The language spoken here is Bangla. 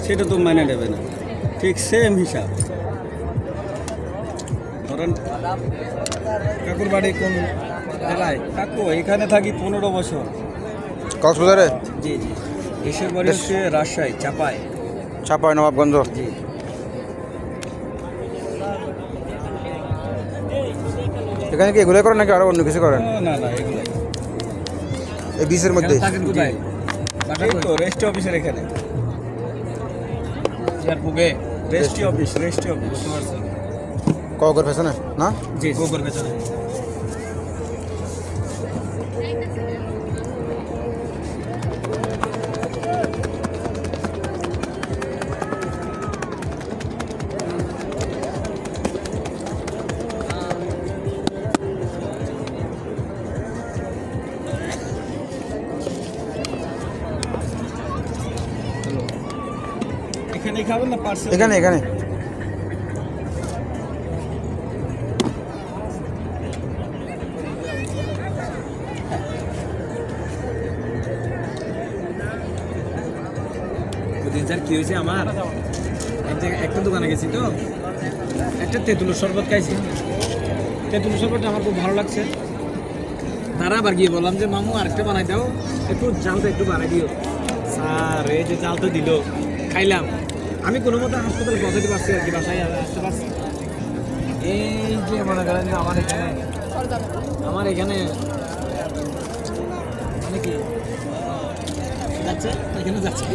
সেটা তো মানে নেবে না, ঠিক সেম হিসাব। ধরেন কাকুর বাড়ি কোন জেলায়? কাকু এখানে থাকি 15 বছর। কক্সবাজারে? জি জি। দেশের বাড়ি হচ্ছে রাজশাহী চাপায়। চাপাই নবাবগঞ্জ। জি। এখানে কি এগুলো করেন নাকি আরো অন্য কিছু করেন? না না এগুলো এই বিচের মধ্যে? থাকেন কোথায়? এই তো রেস্ট অফিসের এখানে। চেয়ারপুকে রেস্টি অফিস, রেস্টি অফিস। কগর পেছনে না? জি গোবর পেছনে। এখানে খাবেন না পার্সেল? এখানে এখানে ওদিন স্যার কি হয়েছে আমার, একটা দোকানে গেছি তো, একটা তেঁতুলের শরবত খাইছি। তেঁতুলের শরবতটা আমার খুব ভালো লাগছে। তারা আবার গিয়ে বললাম যে মামু আরেকটা বানাই দাও, একটু জালটা একটু বানাই দিও। স্যার এই যে জাল তো দিল, খাইলাম। আমি কোনো মতো হাসপাতালে পৌঁছাতে পারছি আর কি, বাসায় আসতে পারছি। এই যে মনে করেন যে আমার এখানে মানে কি যাচ্ছে, এখানে যাচ্ছে।